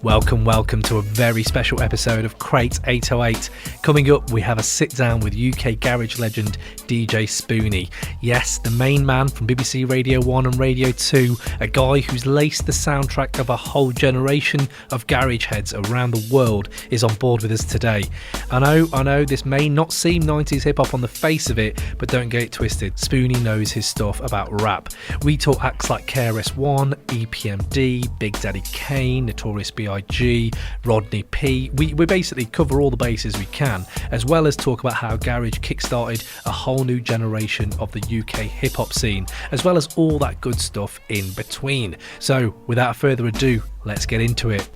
Welcome to a very special episode of Crate 808. Coming up, we have a sit down with UK garage legend DJ Spoony. Yes, the main man from BBC Radio 1 and Radio 2, a guy who's laced the soundtrack of a whole generation of garage heads around the world, is on board with us today. I know, this may not seem 90s hip hop on the face of it, but don't get it twisted. Spoony knows his stuff about rap. We talk acts like KRS One, EPMD, Big Daddy Kane, Notorious B.I.G, Rodney P. We basically cover all the bases we can, as well as talk about how garage kickstarted a whole new generation of the UK hip-hop scene, as well as all that good stuff in between. So, without further ado, let's get into it.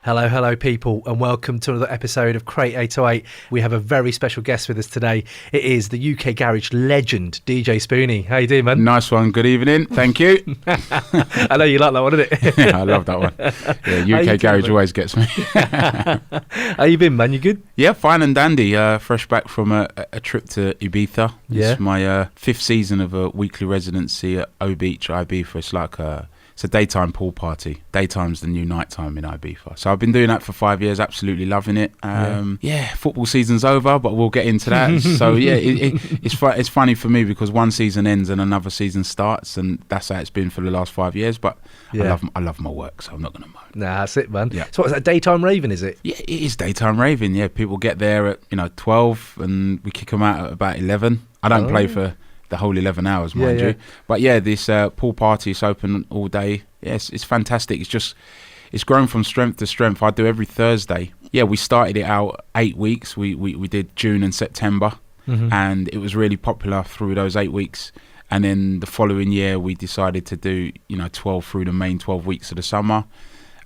Hello people, and welcome to another episode of Crate 808. We have a very special guest with us today. It is the UK garage legend, DJ Spoony. How you doing, man? Nice one. Good evening. Thank you. I know you like that one, isn't it? Yeah, I love that one. Yeah, UK garage always gets me. How you been, man? You good? Yeah, fine and dandy. Fresh back from a trip to Ibiza. Yeah. It's my fifth season of a weekly residency at O Beach, Ibiza. It's like it's a daytime pool party. Daytime's the new nighttime in Ibiza. So I've been doing that for 5 years, absolutely loving it. Football season's over, but we'll get into that. So yeah, it's funny for me because one season ends and another season starts, and that's how it's been for the last 5 years. But yeah. I love my work, so I'm not going to moan. Nah, that's it, man. Yeah. So what's that, daytime raving, is it? Yeah, it is daytime raving. Yeah, people get there at 12 and we kick them out at about 11. I don't play for the whole 11 hours, mind you. But yeah, this pool party is open all day. Yes, it's fantastic. It's grown from strength to strength. I do every Thursday. Yeah, we started it out 8 weeks. We did June and September, and it was really popular through those 8 weeks. And then the following year, we decided to do 12 through the main 12 weeks of the summer.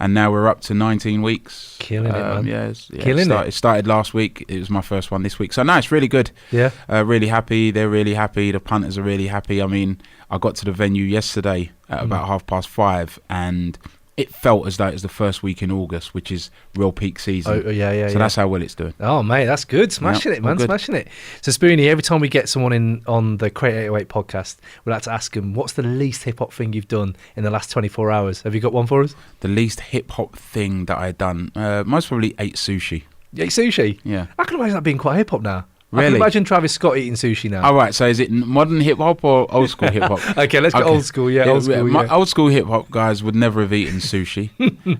And now we're up to 19 weeks. Killing it, man. It started last week. It was my first one this week. So, no, it's really good. Yeah. Really happy. They're really happy. The punters are really happy. I mean, I got to the venue yesterday at about 5:30, and it felt as though it was the first week in August, which is real peak season. Oh, yeah. So that's how well it's doing. Oh, mate, that's good. Smashing it, man. Smashing it. So, Spoony, every time we get someone in on the Crate 808 podcast, we like to ask them, what's the least hip-hop thing you've done in the last 24 hours? Have you got one for us? The least hip-hop thing that I've done? Most probably ate sushi. You ate sushi? Yeah. I can imagine that being quite hip-hop now. Really? I can imagine Travis Scott eating sushi now. All right, so is it modern hip-hop or old school hip-hop? Okay, let's go old school, old school. My old school hip-hop guys would never have eaten sushi.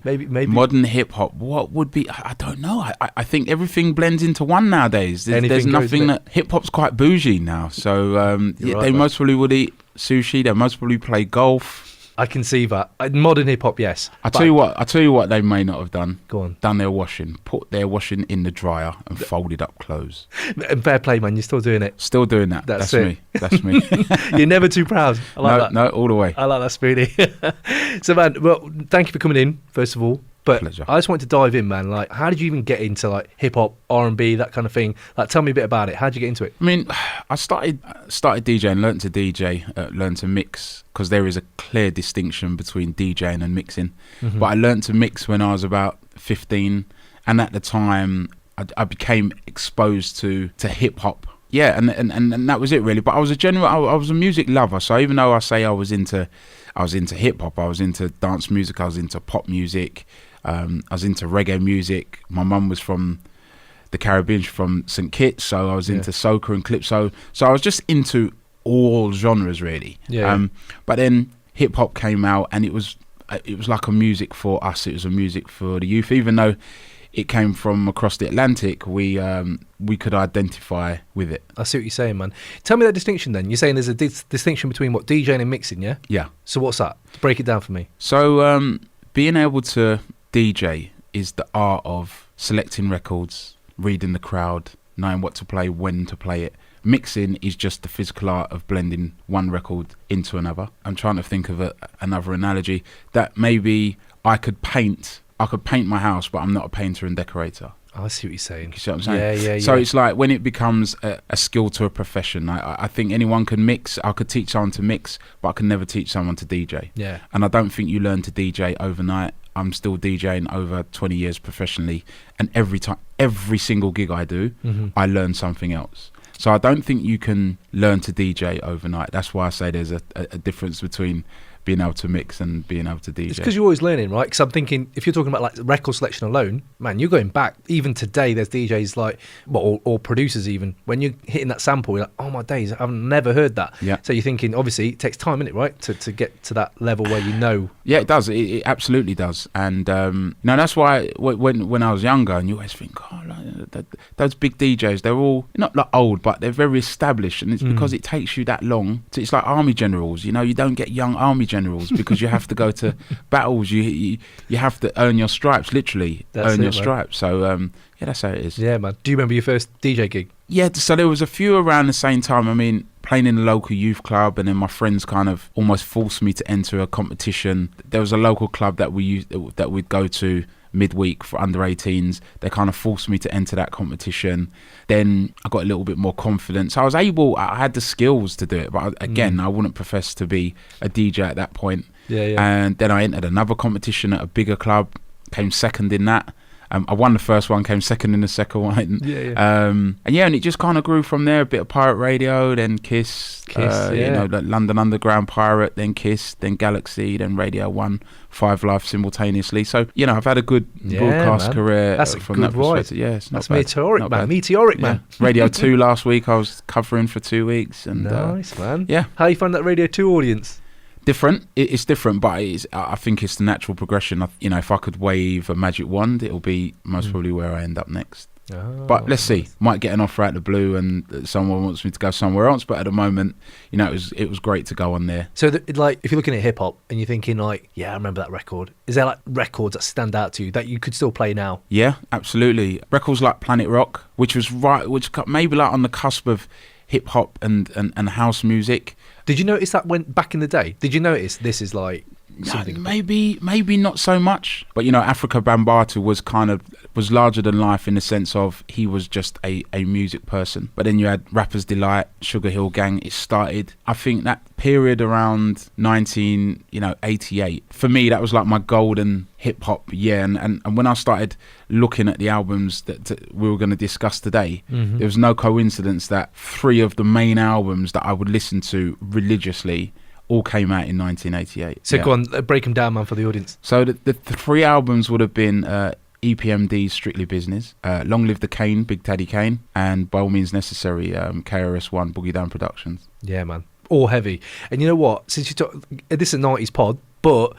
Maybe. Modern hip-hop, what would be... I don't know. I think everything blends into one nowadays. There's nothing that... Hip-hop's quite bougie now, so they most probably would eat sushi. They most probably play golf. I can see that. Modern hip-hop, yes. I tell you what they may not have done. Go on. Done their washing. Put their washing in the dryer and folded up clothes. Fair play, man. You're still doing it. Still doing that. That's me. That's me. You're never too proud. I like that. No, all the way. I like that, Spoony. So, man, well, thank you for coming in, first of all. But Pleasure. I just wanted to dive in, man. Like, how did you even get into like hip hop, R&B, that kind of thing? Like, tell me a bit about it. How did you get into it? I mean, I started DJing, learned to DJ, learned to mix, because there is a clear distinction between DJing and mixing. But I learned to mix when I was about 15, and at the time I became exposed to hip hop. Yeah, and that was it really. But I was a music lover. So even though I say I was into hip hop, I was into dance music, I was into pop music. I was into reggae music. My mum was from the Caribbean, from St Kitts, so I was into soca and calypso. So I was just into all genres really. Yeah. But then hip hop came out, and it was like a music for us. It was a music for the youth. Even though it came from across the Atlantic, we could identify with it. I see what you're saying, man. Tell me that distinction then. You're saying there's a distinction between what, DJing and mixing, yeah? Yeah. So what's that? Break it down for me. So being able to DJ is the art of selecting records, reading the crowd, knowing what to play, when to play it. Mixing is just the physical art of blending one record into another. I'm trying to think of another analogy that maybe I could paint my house, but I'm not a painter and decorator. I see what you're saying. You see what I'm saying? Yeah. So it's like when it becomes a skill to a profession. I think anyone can mix. I could teach someone to mix, but I can never teach someone to DJ. Yeah. And I don't think you learn to DJ overnight. I'm still DJing over 20 years professionally, and every single gig I do, I learn something else. So I don't think you can learn to DJ overnight. That's why I say there's a difference between being able to mix and being able to DJ. It's because you're always learning, right? Because I'm thinking, if you're talking about like record selection alone, man, you're going back. Even today, there's DJs like, well, or producers even. When you're hitting that sample, you're like, oh my days, I've never heard that. Yeah. So you're thinking, obviously, it takes time, innit, right, to get to that level where you know. Yeah, it does. It absolutely does. And no, that's why when I was younger, and you always think, oh, like, those big DJs, they're all not like old, but they're very established, and it's because it takes you that long. It's like army generals. You know, you don't get young army generals because you have to go to battles. You have to earn your stripes, literally earn your stripes. So yeah, that's how it is. Yeah, man. Do you remember your first DJ gig? Yeah, so there was a few around the same time. I mean, playing in a local youth club, and then my friends kind of almost forced me to enter a competition. There was a local club that we'd go to midweek for under 18s. They kind of forced me to enter that competition. Then I got a little bit more confidence. I had the skills to do it, but again, I wouldn't profess to be a DJ at that point. Yeah. And then I entered another competition at a bigger club, came second in that. I won the first one, came second in the second one. And it just kind of grew from there. A bit of pirate radio, then Kiss, you know, like London Underground Pirate, then Kiss, then Galaxy, then Radio 1, 5 Live simultaneously. So, you know, I've had a good broadcast career. That's a from good that ride. perspective. Yeah, it's not That's bad. Meteoric, man. Radio 2 last week, I was covering for 2 weeks. And, nice, man. Yeah. How you find that Radio 2 audience? Different. It's different, but I think it's the natural progression. You know, if I could wave a magic wand, it'll be most probably where I end up next. Oh, but let's see. Might get an offer out of the blue, and someone wants me to go somewhere else. But at the moment, you know, it was great to go on there. So, like, if you're looking at hip hop and you're thinking, like, yeah, I remember that record. Is there like records that stand out to you that you could still play now? Yeah, absolutely. Records like Planet Rock, which maybe like on the cusp of hip hop and house music. Did you notice that when back in the day? Did you notice this is like something? Maybe not so much. But you know, Africa Bambaataa was larger than life in the sense of he was just a music person. But then you had Rappers Delight, Sugar Hill Gang. It started, I think, that period around 1988. For me, that was like my golden hip hop year. And when I started looking at the albums that we were going to discuss today, there was no coincidence that 3 of the main albums that I would listen to religiously all came out in 1988. So go on, break them down, man, for the audience. So the 3 albums would have been EPMD's Strictly Business, Long Live the Kane, Big Daddy Kane, and By All Means Necessary, KRS One, Boogie Down Productions. Yeah, man. All heavy. And you know what? Since you talk, this is a 90s pod, but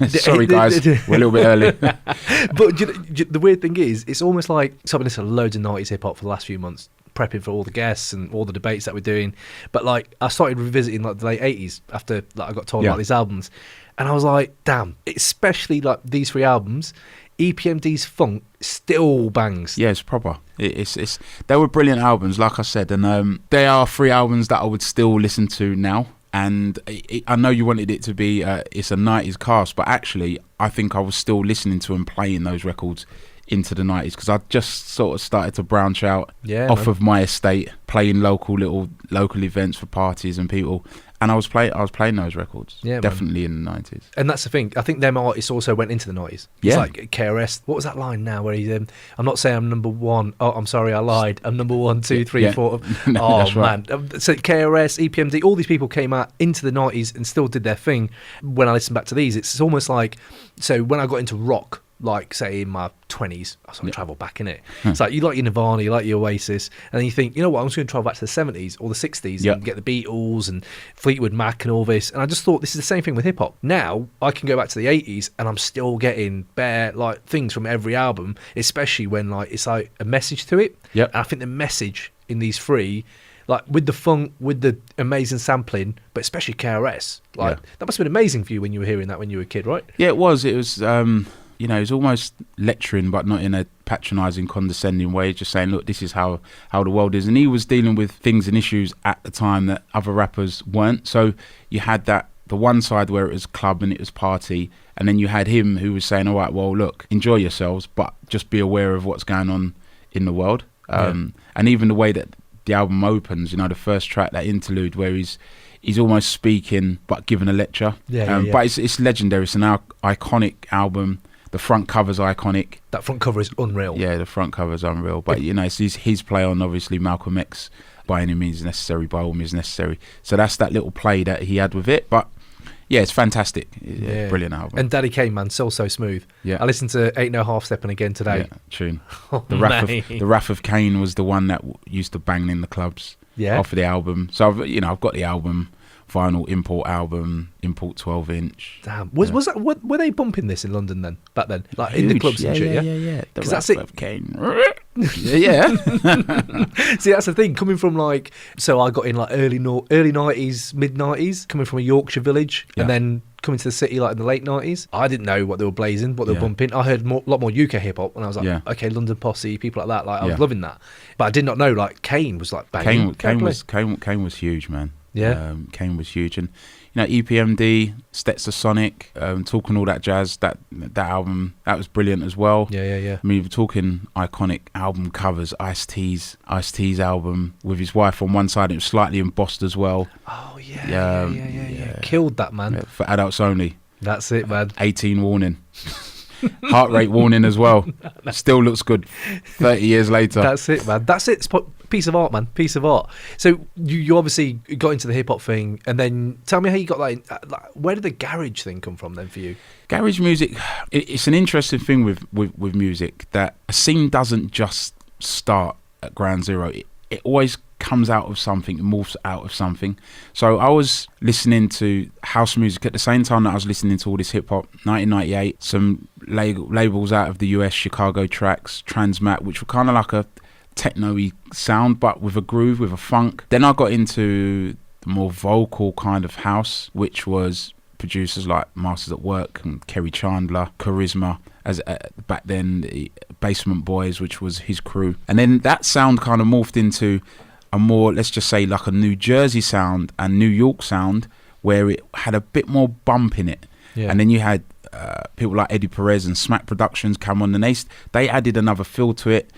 sorry guys, we're a little bit early. But the weird thing is, it's almost like something that's loads of 90s hip hop for the last few months, prepping for all the guests and all the debates that we're doing. But like, I started revisiting like the late 80s after like I got told about these albums, and I was like, damn, especially like these 3 albums. EPMD's funk still bangs. Yeah, it's proper. It's they were brilliant albums, like I said, and they are 3 albums that I would still listen to now. And I know you wanted it to be it's a 90s cast, but actually I think I was still listening to and playing those records into the 90s because I just sort of started to branch out off of my estate, playing local events for parties and people. And I was playing those records, definitely in the 90s. And that's the thing. I think them artists also went into the 90s. It's like KRS. What was that line now where he's, I'm not saying I'm number 1. Oh, I'm sorry, I lied. I'm number 1, 2, 3, 4. No, oh, man. Right. So KRS, EPMD, all these people came out into the 90s and still did their thing. When I listen back to these, it's almost like, so when I got into rock, like say in my 20s, I sort of travel back in it. It's like you like your Nirvana, you like your Oasis, and then you think, you know what, I'm just going to travel back to the 70s or the 60s and get the Beatles and Fleetwood Mac and all this. And I just thought this is the same thing with hip hop. Now I can go back to the 80s and I'm still getting bare like things from every album, especially when like it's like a message to it. And I think the message in these 3, like with the funk, with the amazing sampling, but especially KRS, like that must have been amazing for you when you were hearing that when you were a kid, right? Yeah, it was. You know, it's almost lecturing, but not in a patronising, condescending way, just saying, look, this is how the world is. And he was dealing with things and issues at the time that other rappers weren't. So you had the one side where it was club and it was party, and then you had him who was saying, all right, well, look, enjoy yourselves, but just be aware of what's going on in the world. And even the way that the album opens, you know, the first track, that interlude where he's almost speaking but giving a lecture. But it's legendary. It's an iconic album. The front cover's iconic. That front cover is unreal. Yeah, the front cover's unreal. But, you know, it's his play on, obviously, Malcolm X by any means necessary, by all means necessary. So that's that little play that he had with it. But yeah, it's fantastic. Yeah. Brilliant album. And Daddy Kane, man, so smooth. Yeah. I listened to 8.5 Stepping again today. Yeah, tune. Oh, the Wrath of Cain was the one that used to bang in the clubs. Yeah. Off of the album. So I've got the album, vinyl, import 12-inch. Damn. Was that? Were they bumping this in London then? Back then, like in the clubs and shit. Yeah. Because that's it. Of Cain. yeah. See, that's the thing. Coming from like, so I got in like early 90s, mid 90s. Coming from a Yorkshire village, and then coming to the city like in the late 90s. I didn't know what they were blazing, what they were bumping. I heard a lot more UK hip hop, and I was like, okay, London Posse, people like that. Like I was loving that, but I did not know like Kane was like banging. Kane was huge, man. Yeah. Kane was huge, and EPMD, Stetzer Sonic, talking all that jazz. That album, that was brilliant as well. Yeah. I mean, we're talking iconic album covers. Ice-T's album with his wife on one side. It was slightly embossed as well. Oh yeah. Killed that, man. Yeah, for adults only. That's it, man. 18 warning. Heart rate warning as well. Still looks good 30 years later. That's it, man. That's it. It's piece of art, man. Piece of art. So you obviously got into the hip hop thing, and then tell me how you got that. Where did the garage thing come from then for you? Garage music. It's an interesting thing with music, that a scene doesn't just start at ground zero. It always comes out of something, morphs out of something. So I was listening to house music at the same time that I was listening to all this hip hop. 1998, some labels out of the US, Chicago Tracks, Transmat, which were kind of like a techno-y sound, but with a groove, with a funk. Then I got into the more vocal kind of house, which was producers like Masters at Work and Kerry Chandler, Charisma, as back then the Basement Boys, which was his crew. And then that sound kind of morphed into a more, let's just say, like a New Jersey sound and New York sound, where it had a bit more bump in it. Yeah. And then you had people like Eddie Perez and Smack Productions come on, and they added another feel to it.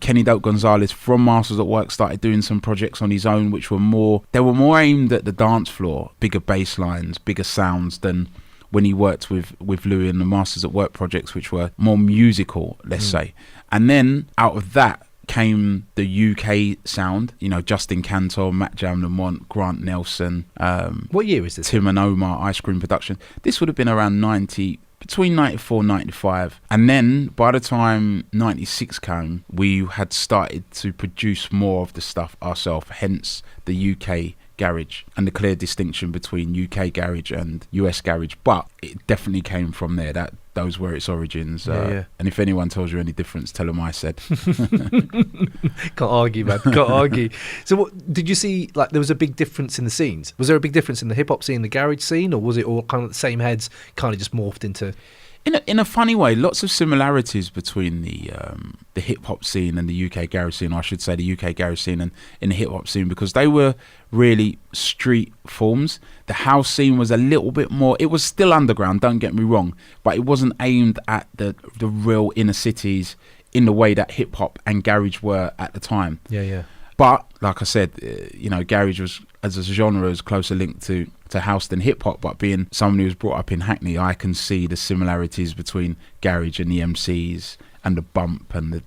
Kenny Dope Gonzalez from Masters at Work started doing some projects on his own, which were more aimed at the dance floor, bigger bass lines, bigger sounds than when he worked with Louis and the Masters at Work projects, which were more musical, let's say. And then out of that came the UK sound, Justin Cantor, Matt Jam Lamont, Grant Nelson. What year is this? Tim and Omar, Ice Cream Production. This would have been around between 94 and 95. And then by the time 96 came, we had started to produce more of the stuff ourselves, hence the UK garage and the clear distinction between UK garage and US garage. But it definitely came from there. Those were its origins. And if anyone tells you any difference, tell them I said. Can't argue, man. Can't argue. So what did you see? Like, there was a big difference in the scenes. Was there a big difference in the hip hop scene, the garage scene, or was it all kind of the same heads, kind of just morphed into? In a funny way, lots of similarities between the hip hop scene and the UK garage scene. Or I should say the UK garage scene and in the hip hop scene, because they were really street forms. The house scene was a little bit more. It was still underground, don't get me wrong, but it wasn't aimed at the real inner cities in the way that hip hop and garage were at the time. Yeah. But like I said, garage was, as a genre, is closer linked to house than hip hop. But being someone who was brought up in Hackney, I can see the similarities between garage and the MCs and the bump and the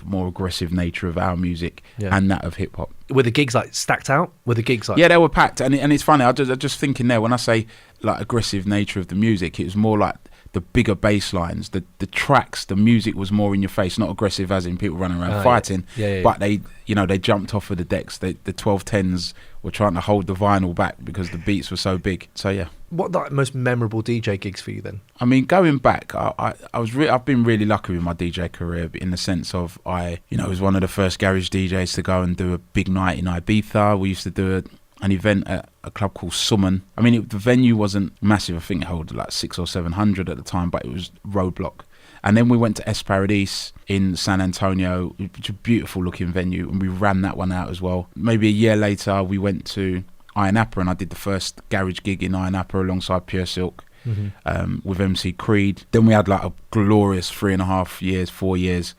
more aggressive nature of our music and that of hip hop. Were the gigs like stacked out? Yeah, they were packed. And it's funny. I just thinking there, when I say like aggressive nature of the music, it was more like the bigger bass lines, the tracks, the music was more in your face, not aggressive as in people running around fighting. Yeah. But they jumped off of the decks. The 1210s were trying to hold the vinyl back because the beats were so big. So yeah. What are the most memorable DJ gigs for you then? I mean, going back, I've been really lucky with my DJ career in the sense of I was one of the first garage DJs to go and do a big night in Ibiza. We used to do an event at a club called Summon. I mean, the venue wasn't massive. I think it held like 600 or 700 at the time, but it was roadblock. And then we went to Es Paradis in San Antonio, which is a beautiful looking venue, and we ran that one out as well. Maybe a year later, we went to Iron Appa, and I did the first garage gig in Iron Appa alongside Pure Silk with MC Creed. Then we had like a glorious 4 years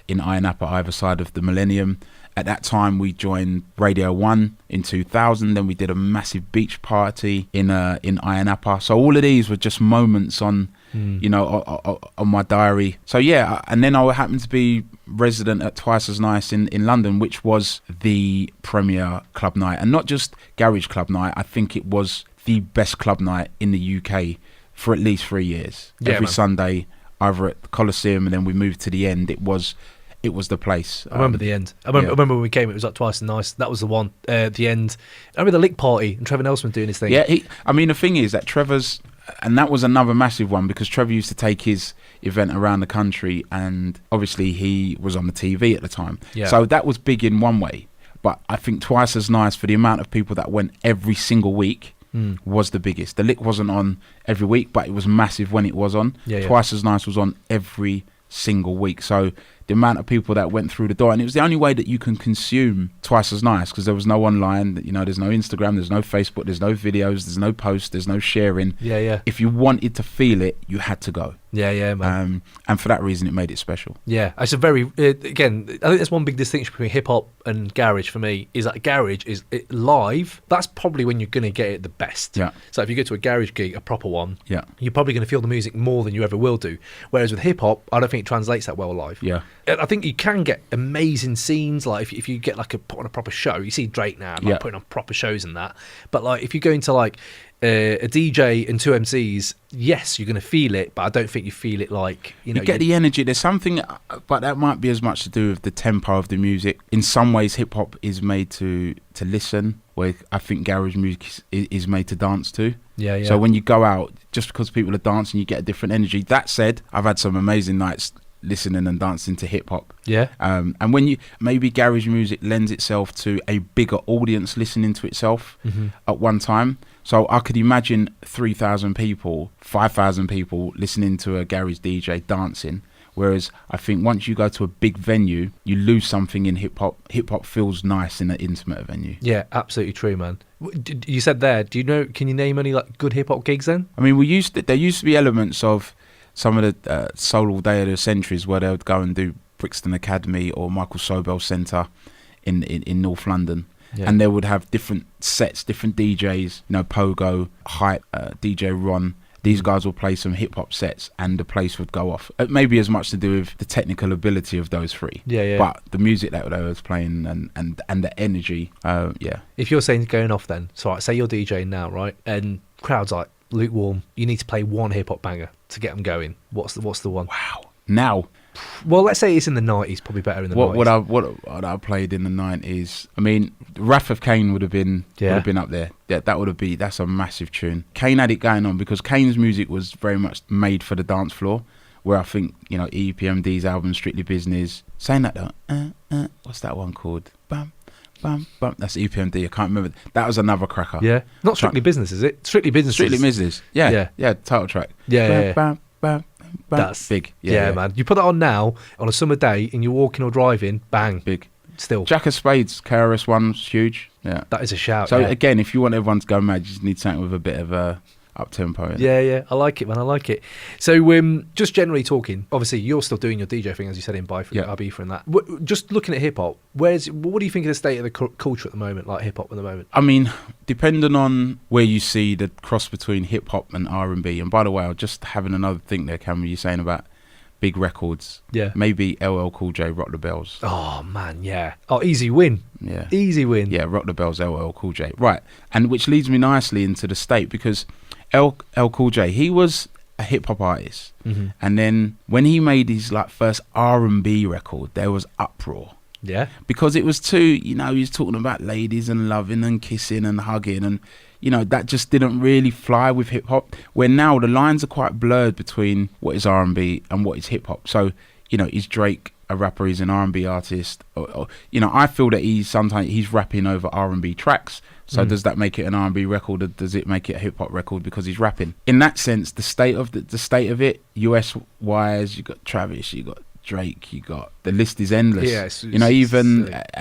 in Iron Appa either side of the Millennium. At that time, we joined Radio 1 in 2000. Then we did a massive beach party in Ayia Napa. So all of these were just moments on, on my diary. So yeah, and then I happened to be resident at Twice as Nice in London, which was the premier club night. And not just garage club night. I think it was the best club night in the UK for at least 3 years. Yeah, Every man. Sunday, either at the Coliseum, and then we moved to the End. It was the place. I remember the End. I remember when we came, it was like Twice as Nice. That was the one. The End. I remember the Lick Party and Trevor Nelson doing his thing. Yeah, the thing is that Trevor's, and that was another massive one, because Trevor used to take his event around the country, and obviously he was on the TV at the time. Yeah. So that was big in one way. But I think Twice as Nice, for the amount of people that went every single week, was the biggest. The Lick wasn't on every week, but it was massive when it was on. Yeah. Twice as Nice was on every single week. So the amount of people that went through the door, and it was the only way that you can consume Twice as Nice, because there was no online, there's no Instagram, there's no Facebook, there's no videos, there's no posts, there's no sharing. Yeah. If you wanted to feel it, you had to go. Yeah, man. And for that reason, it made it special. Yeah, it's a very again. I think that's one big distinction between hip hop and garage for me. Is that garage is live. That's probably when you're going to get it the best. Yeah. So if you go to a garage gig, a proper one, Yeah. you're probably going to feel the music more than you ever will do. Whereas with hip hop, I don't think it translates that well live. Yeah. I think you can get amazing scenes, like if you get like put on a proper show. You see Drake now, like putting on proper shows and that. But like if you go into like a DJ and two MCs, yes, you're going to feel it, but I don't think you feel it like, you get the energy. There's something, but that might be as much to do with the tempo of the music. In some ways, hip hop is made to listen, where I think garage music is made to dance to. Yeah. So when you go out, just because people are dancing, you get a different energy. That said, I've had some amazing nights listening and dancing to hip hop. Yeah. And when maybe garage music lends itself to a bigger audience listening to itself at one time. So I could imagine 3,000 people, 5,000 people listening to a garage DJ dancing. Whereas I think once you go to a big venue, you lose something in hip hop. Hip hop feels nice in an intimate venue. Yeah, absolutely true, man. You said there, can you name any like good hip hop gigs then? I mean, there used to be elements of some of the Soul All Day of the Centuries where they would go and do Brixton Academy or Michael Sobel Centre in North London. Yeah. And they would have different sets, different DJs, Pogo, Hype, DJ Ron. These guys will play some hip hop sets and the place would go off. It may be as much to do with the technical ability of those three. Yeah. But the music that they was playing and the energy, yeah. If you're saying going off then, so say you're DJing now, right? And crowd's like lukewarm, you need to play one hip hop banger to get them going. What's the one? Wow. Now. Well, let's say it's in the 90s, probably better in the 90s. What I played in the 90s, I mean, Wrath of Kane would have been up there. That's a massive tune. Kane had it going on because Kane's music was very much made for the dance floor, where I think, EPMD's album Strictly Business, saying that though, what's that one called? Bam, bam, bam. That's EPMD, I can't remember. That was another cracker. Yeah. Not Strictly Business, is it? Strictly Business. Strictly Business. Yeah, title track. Yeah. Bam, bam. That's big. Yeah, man. You put that on now on a summer day and you're walking or driving, bang. Big. Still. Jack of Spades, KRS One's huge. Yeah. That is a shout. So again, if you want everyone to go mad, you just need something with a bit of a up-tempo. Yeah. I like it, man. I like it. So just generally talking, obviously you're still doing your DJ thing, as you said, in Ibiza and that. Just looking at hip-hop, what do you think of the state of the culture at the moment, like hip-hop at the moment? I mean, depending on where you see the cross between hip-hop and R&B, and by the way, I was just having another think there, Cameron, you're saying about big records. Yeah. Maybe LL Cool J, Rock the Bells. Oh, man, yeah. Oh, easy win. Yeah. Easy win. Yeah, Rock the Bells, LL Cool J. Right. And which leads me nicely into the state, because LL Cool J, he was a hip hop artist, and then when he made his first R&B record, there was uproar. Yeah, because it was too, he was talking about ladies and loving and kissing and hugging, and that just didn't really fly with hip hop. Where now the lines are quite blurred between what is R&B and what is hip hop. So is Drake a rapper? He's an R&B artist. Or, I feel that he's rapping over R&B tracks. So does that make it an R&B record, or does it make it a hip hop record because he's rapping? In that sense, the state of it, US wise, you got Travis, you got Drake, the list is endless. Yeah,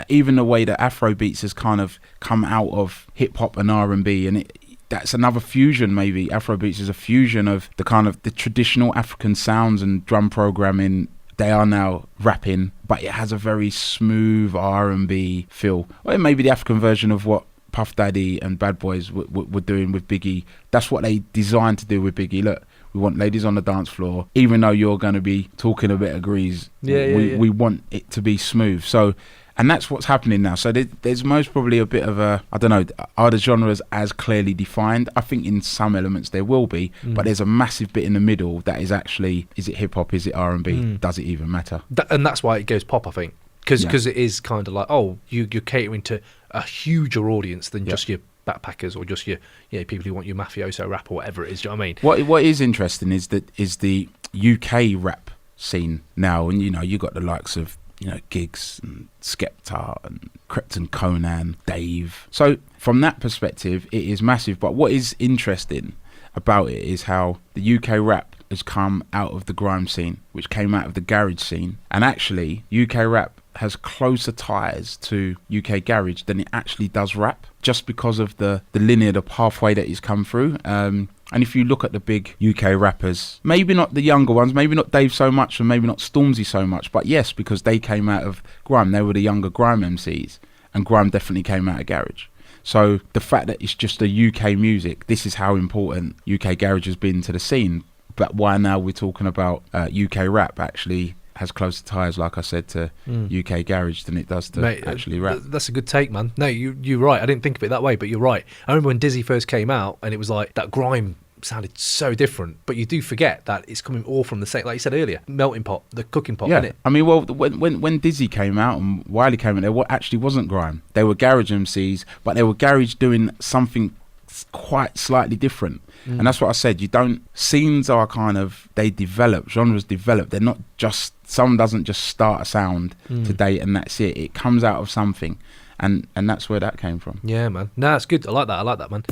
even the way that Afro beats has kind of come out of hip hop and R&B, and that's another fusion. Maybe Afro beats is a fusion of the kind of the traditional African sounds and drum programming they are now rapping, but it has a very smooth R&B feel. Or maybe the African version of what Puff Daddy and Bad Boys were doing with Biggie. That's what they designed to do with Biggie. Look, we want ladies on the dance floor, even though you're going to be talking a bit of grease. We want it to be smooth. So, and that's what's happening now. So there's most probably a bit of a, I don't know, are the genres as clearly defined? I think in some elements there will be, but there's a massive bit in the middle that is actually, is it hip hop? Is it R&B? Does it even matter? And that's why it goes pop, I think. Because it is kind of like, you're catering to a huger audience than just your backpackers or just your people who want your mafioso rap or whatever it is. Do you know what I mean? What is interesting is the UK rap scene now, and you got the likes of Giggs and Skepta and Krypton Conan, Dave. So from that perspective, it is massive. But what is interesting about it is how the UK rap has come out of the grime scene, which came out of the garage scene, and actually UK rap has closer ties to UK garage than it actually does rap, just because of the linear, the pathway that it's come through. And if you look at the big UK rappers, maybe not the younger ones, maybe not Dave so much, and maybe not Stormzy so much, but yes, because they came out of grime, they were the younger grime MCs, and grime definitely came out of garage. So the fact that it's just a UK music, this is how important UK garage has been to the scene. But why now we're talking about UK rap actually has closer ties, like I said, to UK garage than it does to actually rap. That's a good take, man. No, you're right. I didn't think of it that way, but you're right. I remember when Dizzy first came out, and it was like that grime sounded so different, but you do forget that it's coming all from the same, like you said earlier, melting pot, the cooking pot, isn't it? I mean, well, when Dizzy came out and Wiley came out, there actually wasn't grime. They were garage MCs, but they were garage doing something quite slightly different. And that's what I said, scenes are kind of, they develop, genres develop. They're not just, someone doesn't just start a sound today and that's it. It comes out of something, and that's where that came from. Yeah, man. No, it's good. I like that, man.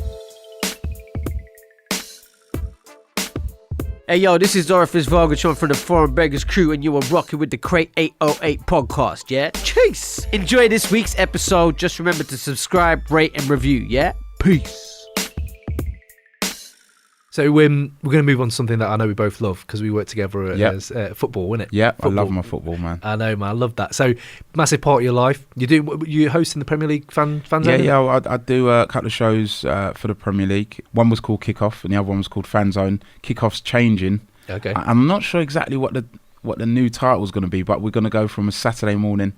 Hey yo, this is Orifice Vargatron from the Foreign Beggars crew, and you are rocking with the Crate 808 podcast, yeah? Chase! Enjoy this week's episode. Just remember to subscribe, rate, and review, yeah? Peace. So we're going to move on to something that I know we both love, because we work together as football, isn't it? Yeah, football. I love my football, man. I know, man. I love that. So massive part of your life. You hosting the Premier League fans? Yeah. I do a couple of shows for the Premier League. One was called Kickoff, and the other one was called Fan Zone. Kickoff's changing. Okay. I'm not sure exactly what the new title is going to be, but we're going to go from a Saturday morning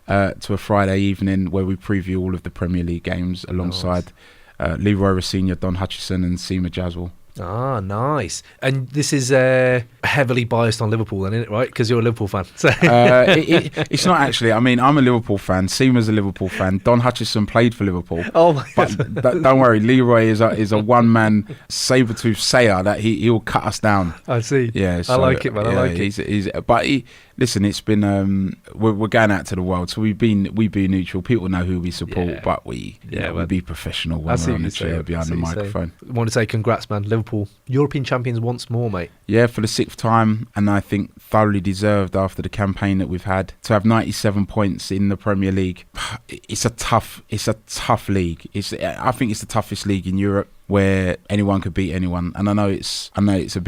to a Friday evening where we preview all of the Premier League games alongside Leroy Rossignol, Don Hutchison, and Seema Jaswal. Ah, nice. And this is heavily biased on Liverpool then, isn't it, right? Because you're a Liverpool fan. So. It's not actually. I mean, I'm a Liverpool fan. Seema's a Liverpool fan. Don Hutchison played for Liverpool. Oh, my God. But don't worry, Leroy is a one-man saber-tooth sayer that he'll cut us down. I see. Yeah, so, I like it, man. I like it. Listen, it's been we're going out to the world, so we be neutral. People know who we support, but we be professional when we're on the chair behind the microphone. I want to say congrats, man. Liverpool, European champions once more, mate. Yeah, for the 6th time, and I think thoroughly deserved after the campaign that we've had. To have 97 points in the Premier League, it's a tough league. I think it's the toughest league in Europe, where anyone could beat anyone. And I know it's almost a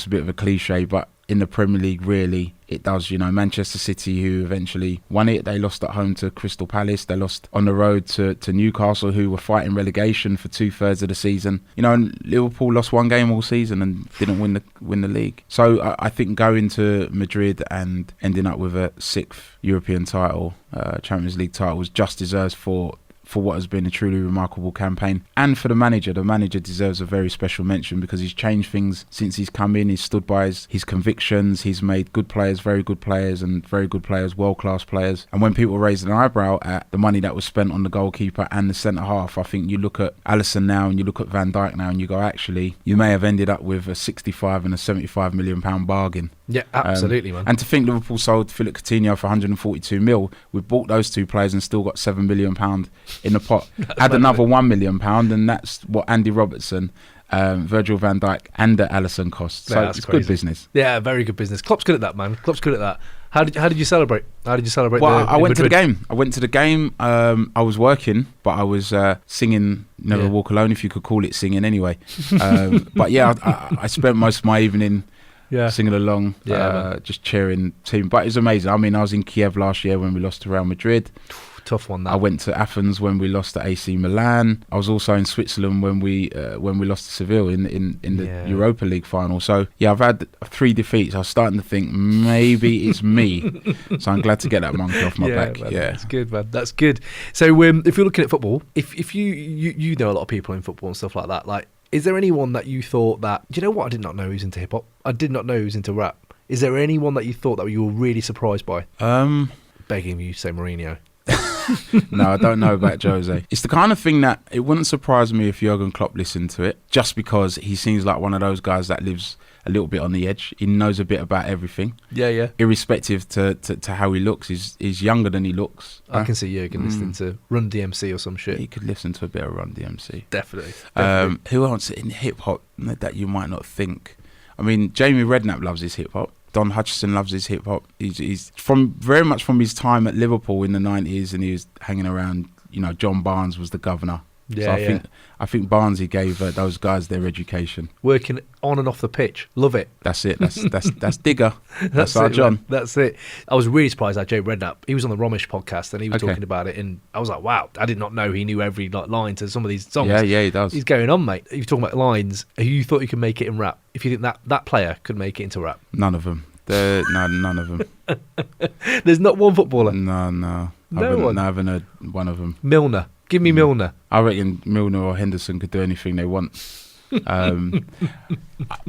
bit of a cliche, but in the Premier League, really, it does. Manchester City, who eventually won it, they lost at home to Crystal Palace. They lost on the road to Newcastle, who were fighting relegation for 2/3 of the season. And Liverpool lost one game all season and didn't win the league. So I think going to Madrid and ending up with a 6th European title, Champions League title, was just deserved for what has been a truly remarkable campaign. And for the manager deserves a very special mention, because he's changed things since he's come in. He's stood by his convictions. He's made good players very good players, and very good players world-class players. And when people raise an eyebrow at the money that was spent on the goalkeeper and the centre-half, I think you look at Alisson now and you look at Van Dijk now and you go, actually, you may have ended up with a 65 and a 75 million pound bargain. Yeah, absolutely, man. And to think Liverpool sold Philip Coutinho for 142 mil, we've bought those two players and still got £7 million in the pot. Had another £1 million, and that's what Andy Robertson, Virgil van Dijk and Alisson cost. So it's crazy. Good business. Yeah, very good business. Klopp's good at that, man. Klopp's good at that. How did you celebrate? Well, I went to the game. I was working, but I was singing Never Walk Alone, if you could call it singing anyway. But yeah, I spent most of my evening singing along, Yeah, just cheering team. But it's amazing. I mean, I was in Kiev last year when we lost to Real Madrid. Tough one, that. I went to Athens when we lost to AC Milan. I was also in Switzerland when we lost to Seville in the Europa League final. So yeah, I've had 3 defeats. I was starting to think maybe it's me. So I'm glad to get that monkey off my back. Man, yeah, that's good, man. That's good. So if you're looking at football, if you know a lot of people in football and stuff like that, like, is there anyone that you thought that, do you know what, I did not know he was into hip hop? I did not know he was into rap. Is there anyone that you thought that you were really surprised by? Begging you to say Mourinho. No, I don't know about Jose. It's the kind of thing that it wouldn't surprise me if Jurgen Klopp listened to it, just because he seems like one of those guys that lives a little bit on the edge. He knows a bit about everything. Yeah. Irrespective to how he looks. He's younger than he looks. I can see Jurgen listening to Run DMC or some shit. He could listen to a bit of Run DMC. Definitely. Who else in hip hop that you might not think? I mean, Jamie Redknapp loves his hip hop. Don Hutchison loves his hip hop. He's very much from his time at Liverpool in the 90s, and he was hanging around. You know, John Barnes was the governor. Yeah, so I think Barnesy gave those guys their education. Working on and off the pitch, love it. That's it. That's Digger. That's our it, John. Man. That's it. I was really surprised that Jay Redknapp. He was on the Romish podcast and he was talking about it, and I was like, wow, I did not know he knew every line to some of these songs. Yeah, he does. He's going on, mate. You're talking about lines. Who you thought you could make it in rap? If you think that player could make it into rap, none of them. None of them. There's not one footballer. No. I haven't heard one of them. Milner. Give me Milner. I reckon Milner or Henderson could do anything they want. But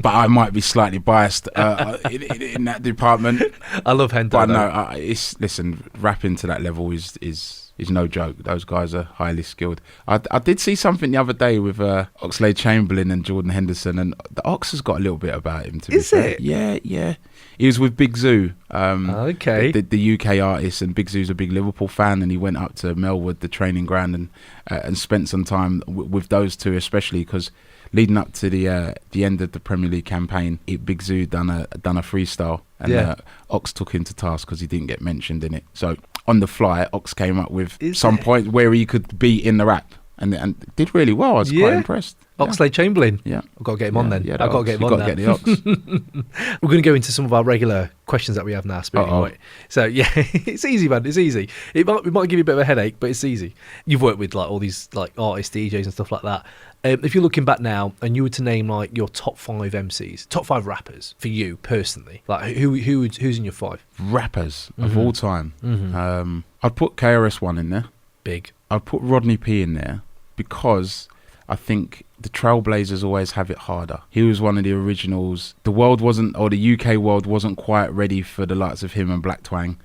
I might be slightly biased in that department. I love Henderson. But no, listen, rapping to that level is no joke. Those guys are highly skilled. I did see something the other day with Oxlade-Chamberlain and Jordan Henderson, and the Ox has got a little bit about him. Is it? Yeah. He was with Big Zoo, okay, the UK artist, and Big Zoo's a big Liverpool fan, and he went up to Melwood, the training ground, and spent some time with those two, especially because leading up to the end of the Premier League campaign, Big Zoo done a freestyle, and Ox took him to task because he didn't get mentioned in it. So on the fly, Ox came up with point where he could be in the rap, and did really well. I was quite impressed. Oxlade-Chamberlain. Yeah. I've got to get him on then. Yeah, I've got to get him on now. Get the Ox. We're going to go into some of our regular questions that we have now, Spoony. Right? So, yeah, it's easy, man. It's easy. It might give you a bit of a headache, but it's easy. You've worked with like all these like artists, DJs and stuff like that. If you're looking back now and you were to name like your top 5 MCs, top 5 rappers for you personally, like who's in your 5? Rappers of all time. I'd put KRS One in there. Big. I'd put Rodney P in there because I think the Trailblazers always have it harder. He was one of the originals. The world wasn't, or the UK world wasn't quite ready for the likes of him and Black Twang.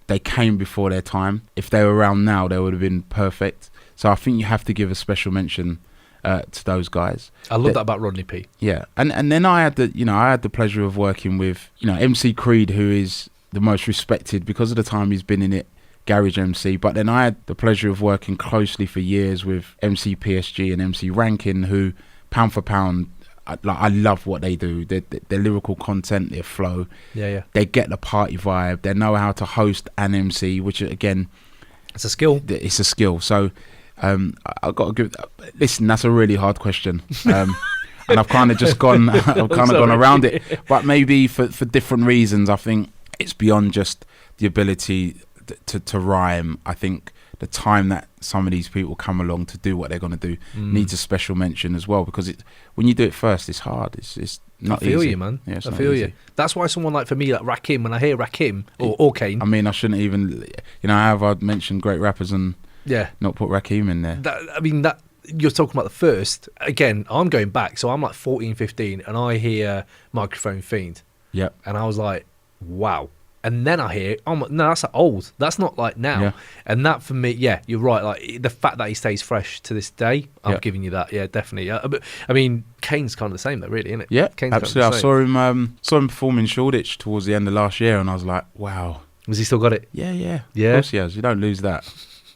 They came before their time. If they were around now, they would have been perfect. So I think you have to give a special mention to those guys. I love that about Rodney P. Yeah, and then I had the pleasure of working with MC Creed, who is the most respected because of the time he's been in it, Garage MC. But then I had the pleasure of working closely for years with MC PSG and MC Rankin, who pound for pound, I love what they do. Their lyrical content, their flow. Yeah. They get the party vibe. They know how to host an MC, which again, it's a skill. It's a skill. So I've got to give. Listen, that's a really hard question. And I've kind of just gone. I've kind of gone around it. But maybe for different reasons, I think it's beyond just the ability to rhyme. I think the time that some of these people come along to do what they're going to do needs a special mention as well, because when you do it first, it's hard. It's not easy. I feel you, man. Yeah, I feel you. That's why someone like, for me, like Rakim, when I hear Rakim or Kane, I mean, I shouldn't even, I've mentioned great rappers and not put Rakim in there. That you're talking about the first. Again, I'm going back, so I'm like 14, 15, and I hear Microphone Fiend. Yep. And I was like, wow. And then I hear, oh, no, that's old. That's not like now. Yeah. And that for me, you're right. Like the fact that he stays fresh to this day, I'm giving you that. Yeah, definitely. But I mean, Kane's kind of the same, though, really, isn't it? Yeah, Kane's absolutely. I saw him perform in Shoreditch towards the end of last year, and I was like, wow. Has he still got it? Yeah. Of course he has. You don't lose that.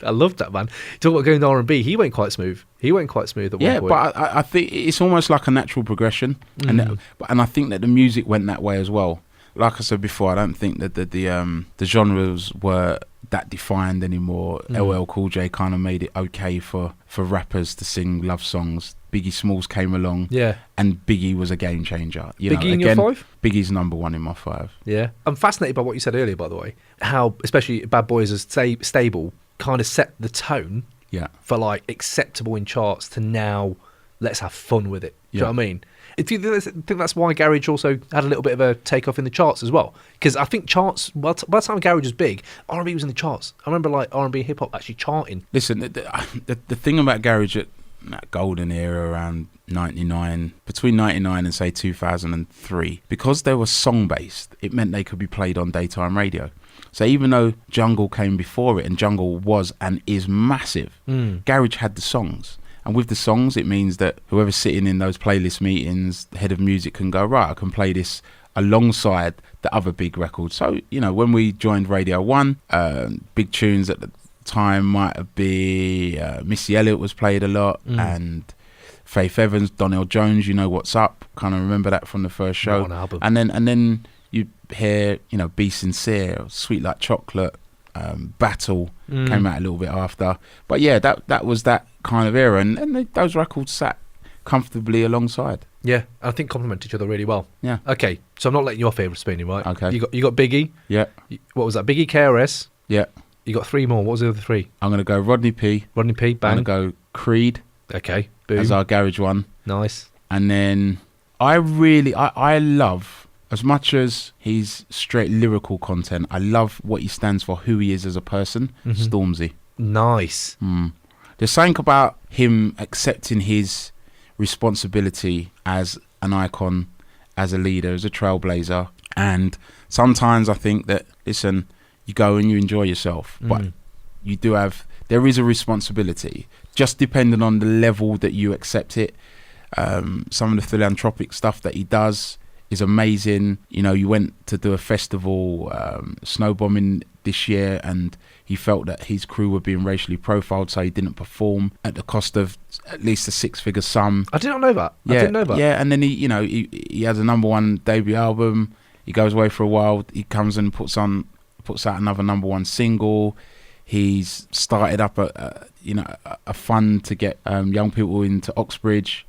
I loved that, man. Talk about going to R&B. He went quite smooth. At one point. Yeah, but I think it's almost like a natural progression, and I think that the music went that way as well. like I said before, I don't think that the genres were that defined anymore. LL Cool J kind of made it okay for rappers to sing love songs. Biggie Smalls came along, and Biggie was a game changer. Biggie in your 5? Biggie's number 1 in my 5. Yeah, I'm fascinated by what you said earlier, by the way. How, especially Bad Boys as Stable, kind of set the tone for like acceptable in charts to now let's have fun with it. Do you know what I mean? Do you think that's why Garage also had a little bit of a takeoff in the charts as well? Because I think charts, by the time Garage was big, R&B was in the charts. I remember like R&B and hip hop actually charting. Listen, the thing about Garage at that golden era around 99, between 99 and say 2003, because they were song based, it meant they could be played on daytime radio. So even though Jungle came before it, and Jungle was and is massive, Garage had the songs. And with the songs, it means that whoever's sitting in those playlist meetings, the head of music can go, right, I can play this alongside the other big records. So, when we joined Radio 1, big tunes at the time might have been Missy Elliott was played a lot, and Faith Evans, Donnell Jones, You Know What's Up, kind of remember that from the first show. And then you hear, Be Sincere, Sweet Like Chocolate, Battle came out a little bit after. But yeah, that was that kind of era, and those records sat comfortably alongside. Yeah, I think complement each other really well. Yeah. Okay, so I'm not letting you off here, Spoony, right? Okay. You got Biggie. Yeah. What was that? Biggie, KRS. Yeah. You got 3 more. What was the other 3? I'm going to go Rodney P. Rodney P, bang. I'm going to go Creed. Okay, boom. As our Garage 1. Nice. And then I love, as much as he's straight lyrical content, I love what he stands for, who he is as a person. Stormzy. Nice. There's something about him accepting his responsibility as an icon, as a leader, as a trailblazer. And sometimes I think that, listen, you go and you enjoy yourself, but there is a responsibility, just depending on the level that you accept it. Some of the philanthropic stuff that he does is amazing. You went to do a festival, snow bombing this year, and he felt that his crew were being racially profiled, so he didn't perform at the cost of at least a 6-figure sum. I did not know that. I didn't know that. Yeah, and then he has a number 1 debut album. He goes away for a while. He comes and puts out another number 1 single. He's started up a fund to get young people into Oxbridge.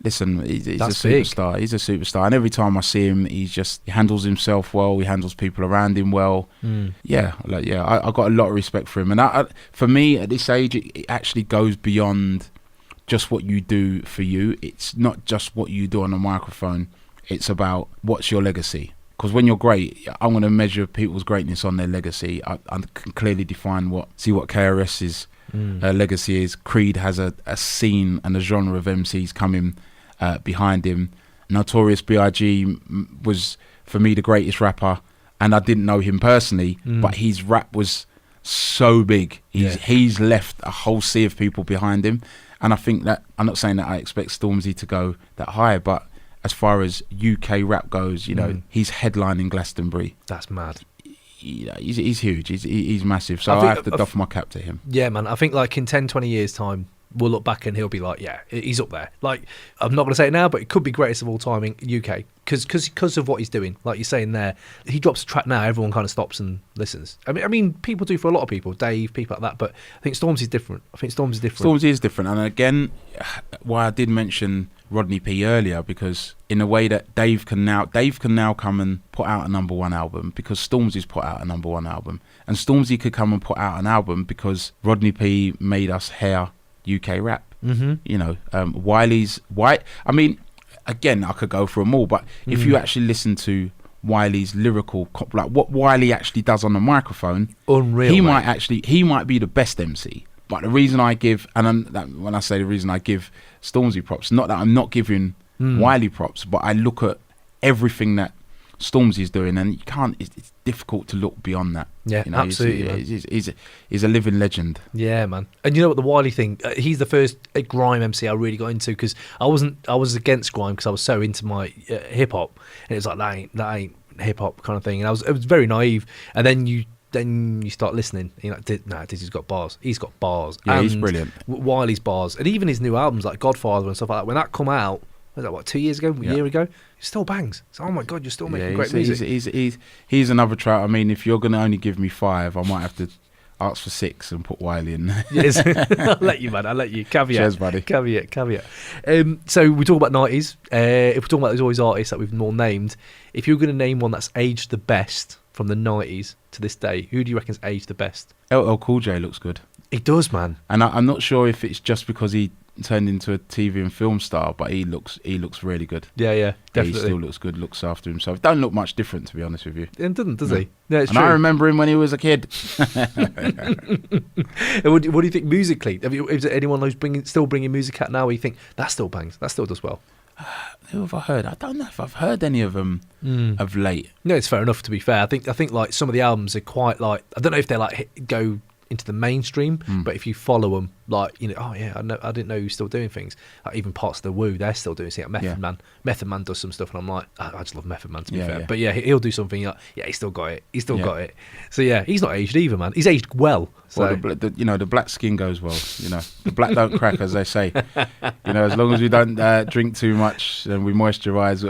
Listen, he's a superstar. Big. He's a superstar, and every time I see him, he handles himself well. He handles people around him well. I got a lot of respect for him, and for me at this age, it actually goes beyond just what you do for you. It's not just what you do on a microphone. It's about what's your legacy. Because when you're great, I'm going to measure people's greatness on their legacy. I can clearly define what KRS's legacy is. Creed has a scene and a genre of MCs coming behind him. Notorious B.I.G. was, for me, the greatest rapper, and I didn't know him personally, but his rap was so big. He's left a whole sea of people behind him, and I think that, I'm not saying that I expect Stormzy to go that high, but as far as UK rap goes, he's headlining Glastonbury. That's mad. He's huge. He's massive. So I have to doff my cap to him. Yeah, man. I think like in 10, 20 years' time, we'll look back and he'll be like, yeah, he's up there. Like, I'm not going to say it now, but it could be greatest of all time in UK because of what he's doing. Like you're saying there, he drops a track now, everyone kind of stops and listens. I mean, people do for a lot of people, Dave, people like that. But I think Stormzy's different. Stormzy is different. And again, why I did mention Rodney P earlier, because in a way that Dave can now come and put out a number 1 album because Stormzy's put out a number 1 album, and Stormzy could come and put out an album because Rodney P made us hear UK rap. Wiley's white. I mean, again, I could go for them all, but if you actually listen to Wiley's lyrical, like what Wiley actually does on the microphone, unreal. He might be the best MC. But the reason I give, when I say the reason I give Stormzy props, not that I'm not giving Wiley props, but I look at everything that Stormzy's doing, and it's difficult to look beyond that. Yeah, absolutely. He's a living legend. Yeah, man. And you know what, the Wiley thing, he's the first grime MC I really got into, because I was against grime because I was so into my hip hop, and it's like that ain't hip hop kind of thing, and it was very naive. And then you start listening, and you're like, nah, Dizzy's got bars. He's got bars. Yeah, and he's brilliant. Wiley's bars, and even his new albums like Godfather and stuff like that, when that come out, was that, 2 years ago, a year ago? It still bangs. So, oh my God, you're still making great music. He's another trout. I mean, if you're going to only give me 5, I might have to ask for 6 and put Wiley in. Yes. I'll let you, man. I'll let you. Caveat. Cheers, buddy. Caveat. So we talk about 90s. If we're talking about those artists that we've more named, if you're going to name one that's aged the best from the 90s to this day, who do you reckon's aged the best? LL Cool J looks good. He does, man. And I'm not sure if it's just because he turned into a TV and film star, but he looks really good. Yeah, definitely. He still looks good, looks after himself. Don't look much different, to be honest with you. It doesn't, does he? No, it's and true. I remember him when he was a kid. What do you think musically? Is there anyone who's still bringing music out now where you think that still bangs, that still does well? Who have I heard? I don't know if I've heard any of them of late. No, it's fair enough, to be fair. I think like some of the albums are quite like, I don't know if they're like go into the mainstream, but if you follow them, like, oh yeah, I didn't know you were still doing things. Like even parts of the Woo, they're still doing things. Like Method Man does some stuff, and I'm like, I just love Method Man, to be fair. But yeah, he'll do something. You're like, yeah, he's still got it. So yeah, he's not aged either, man. He's aged well. So well, the black skin goes well. The black don't crack, as they say. As long as we don't drink too much and we moisturise,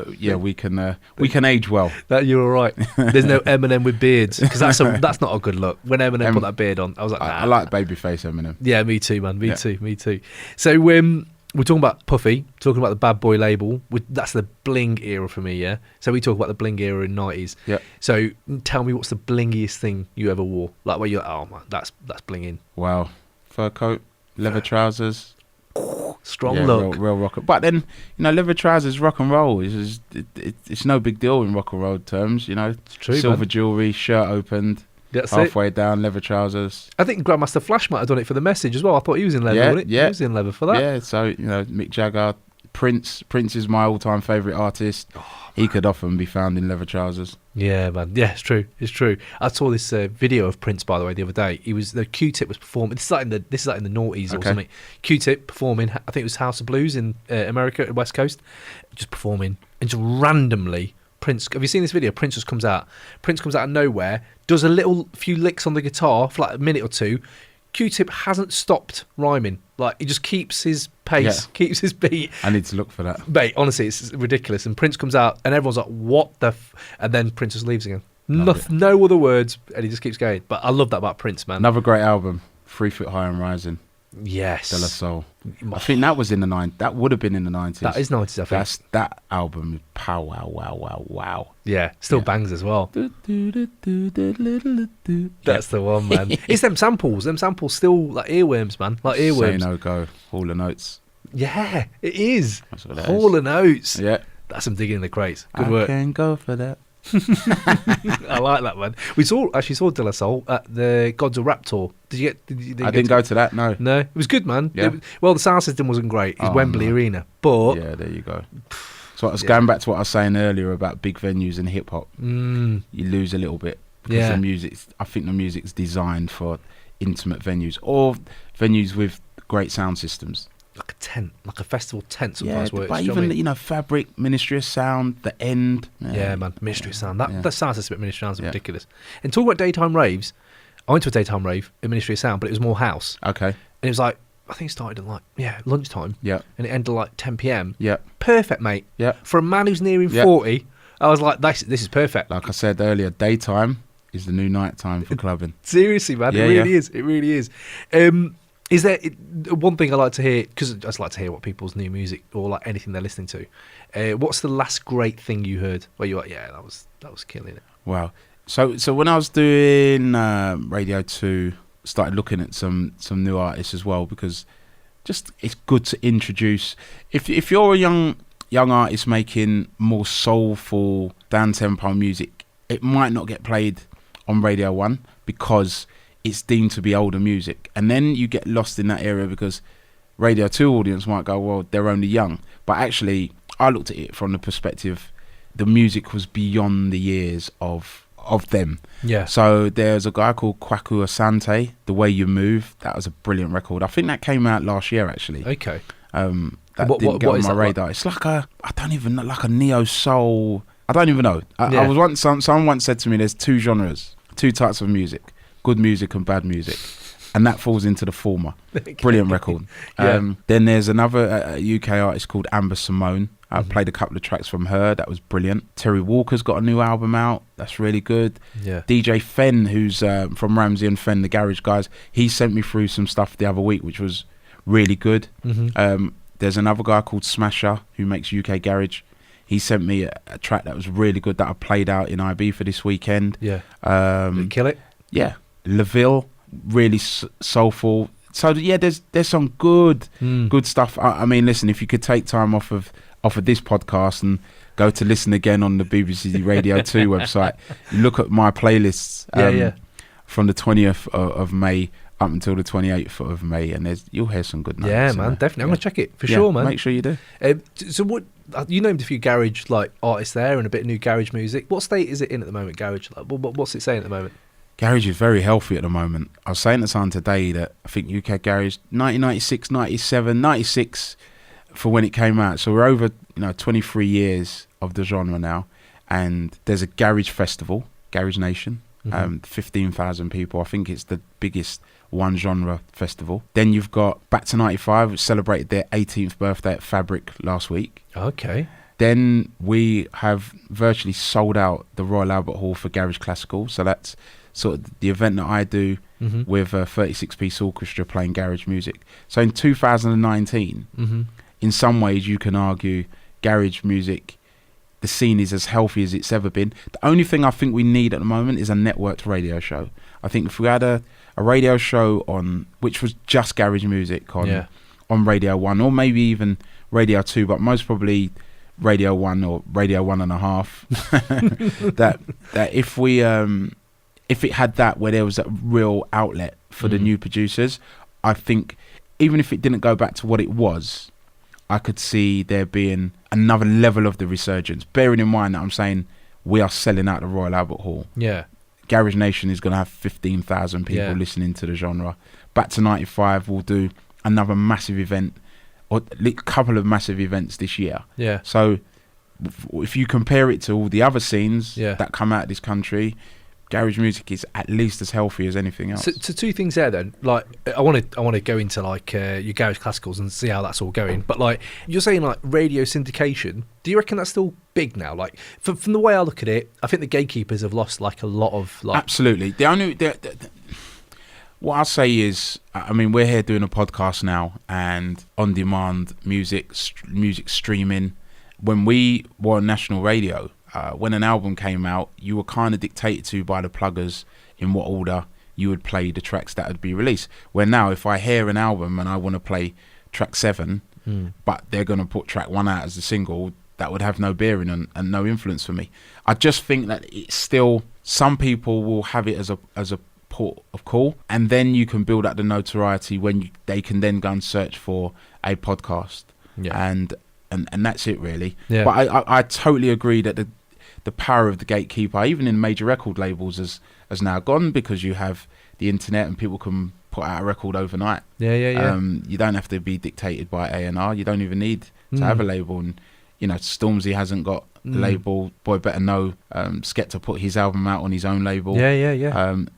we can age well. That you're all right. There's no Eminem with beards, because that's not a good look. When Eminem put that beard on, I was like, nah. I like babyface Eminem. Yeah, me too, man. Me too. So we're talking about Puffy, talking about the Bad Boy label. That's the bling era for me, yeah? So we talk about the bling era in 90s. Yeah. So tell me, what's the blingiest thing you ever wore? Like where you're like, oh man, that's blinging. Wow. Fur coat, leather trousers. Strong look. Real rock. But then, leather trousers, rock and roll. It's no big deal in rock and roll terms, It's true, silver man. Jewellery, shirt opened. That's halfway down, leather trousers. I think Grandmaster Flash might have done it for the Message as well. I thought he was in leather, wasn't he? Yeah. He was in leather for that. Yeah, so, Mick Jagger, Prince is my all-time favourite artist. He could often be found in leather trousers. Yeah, man. Yeah, it's true. I saw this video of Prince, by the way, the other day. The Q-Tip was performing. This is like in the noughties or something. Q-Tip performing. I think it was House of Blues in America, West Coast, just performing, and just randomly. Prince, have you seen this video? Prince just comes out. Prince comes out of nowhere, does a few licks on the guitar for like a minute or two. Q-Tip hasn't stopped rhyming. Like, he just keeps his pace, keeps his beat. I need to look for that. Mate, honestly, it's ridiculous. And Prince comes out, and everyone's like, what the and then Prince just leaves again. No other words, and he just keeps going. But I love that about Prince, man. Another great album, 3 Foot High and Rising. Yes. De La Soul. I think that was in the 90s. That would have been in the 90s. That is 90s, I think. That album, pow, wow. Yeah, still bangs as well. That's the one, man. It's them samples. Them samples still like earworms, man. Like earworms. Say No Go, Hall & Oates. Yeah, it is. That's what that Hall is. & Oates. Yeah. That's some digging in the crates. Good work. I can go for that. I like that, man. We actually saw De La Soul at the Gods of Rap tour. Did you get? I didn't go to that. No, it was good, man. Yeah. The sound system wasn't great. It's Wembley Arena, but yeah, there you go. So I was going back to what I was saying earlier about big venues and hip hop. You lose a little bit because the music. I think the music's designed for intimate venues or venues with great sound systems. Like a tent, like a festival tent sometimes works. But even, Fabric, Ministry of Sound, The End. Yeah, man, Ministry of Sound. That sound system at Ministry of Sound is ridiculous. And talking about daytime raves, I went to a daytime rave at Ministry of Sound, but it was more house. Okay. And it was like, I think it started at lunchtime. Yeah. And it ended at 10 p.m. Yeah. Perfect, mate. Yeah. For a man who's nearing 40, I was like, this is perfect. Like I said earlier, daytime is the new nighttime for clubbing. Seriously, man. It really is. It really is. Is there one thing I like to hear, because I just like to hear what people's new music or like anything they're listening to. What's the last great thing you heard where you're like, yeah, that was killing it? Wow. So when I was doing Radio 2, started looking at some new artists as well, because just it's good to introduce. If you're a young artist making more soulful, down-tempo music, it might not get played on Radio 1 because it's deemed to be older music, and then you get lost in that area because Radio 2 audience might go, well, they're only young. But actually, I looked at it from the perspective, the music was beyond the years of them. Yeah. So there's a guy called Kwaku Asante, The Way You Move. That was a brilliant record. I think that came out last year, actually. Okay. That didn't get on my radar. Like? It's like I don't even know, like a neo soul. I don't even know. I was once, someone once said to me, there's two genres, two types of music. Good music and bad music. and that falls into the former. Brilliant record. Yeah. Then there's another UK artist called Amber Simone. I played a couple of tracks from her. That was brilliant. Terry Walker's got a new album out. That's really good. Yeah. DJ Fenn, who's from Ramsey and Fenn, the garage guys, he sent me through some stuff the other week, which was really good. There's another guy called Smasher who makes UK garage. He sent me a track that was really good that I played out in IB for this weekend. Yeah. Did it kill it? Yeah. LaVille, really soulful. So yeah, there's some good stuff. I mean, listen, if you could take time off of this podcast and go to listen again on the BBC Radio 2 website, you look at my playlists from the 20th of May up until the 28th of May, and you'll hear some good notes. Yeah, man, definitely. I'm gonna check it for sure, man. Make sure you do. So what? You named a few garage like artists there and a bit of new garage music. What state is it in at the moment, garage? Like, what's it saying at the moment? Garage is very healthy at the moment. I was saying to someone today that I think UK garage 1996, 97, 96 for when it came out. So we're over 23 years of the genre now, and there's a garage festival, Garage Nation, 15,000 people. I think it's the biggest one genre festival. Then you've got Back to 95, which celebrated their 18th birthday at Fabric last week. Okay. Then we have virtually sold out the Royal Albert Hall for Garage Classical. So that's sort of the event that I do with a 36-piece orchestra playing garage music. So in 2019, in some ways you can argue garage music, the scene is as healthy as it's ever been. The only thing I think we need at the moment is a networked radio show. I think if we had a radio show on which was just garage music on Radio 1 or maybe even Radio 2, but most probably Radio 1 or Radio 1.5, that if it had that where there was a real outlet for the new producers, I think even if it didn't go back to what it was, I could see there being another level of the resurgence, bearing in mind that I'm saying we are selling out the Royal Albert Hall. Yeah. Garage Nation is going to have 15,000 people listening to the genre. Back to 95 will do another massive event, or a couple of massive events this year. Yeah. So if you compare it to all the other scenes Yeah. that come out of this country, garage music is at least as healthy as anything else. So two things there then. Like I want to go into like your garage classicals and see how that's all going. But like you're saying like radio syndication, do you reckon that's still big now? Like from the way I look at it, I think the gatekeepers have lost like a lot of like. Absolutely. What I'll say is, I mean, we're here doing a podcast now and on demand music streaming. When we were on national radio, when an album came out, you were kind of dictated to by the pluggers in what order you would play the tracks that would be released. Where now, if I hear an album and I want to play track 7, but they're going to put track 1 out as a single, that would have no bearing and no influence for me. I just think that it's still, some people will have it as a port of call, and then you can build up the notoriety when they can then go and search for a podcast. And that's it really. But I totally agree that the power of the gatekeeper, even in major record labels, has now gone, because you have the internet and people can put out a record overnight. You don't have to be dictated by A&R. You don't even need to have a label. And Stormzy hasn't got a label. Boy Better Know Skepta put his album out on his own label. And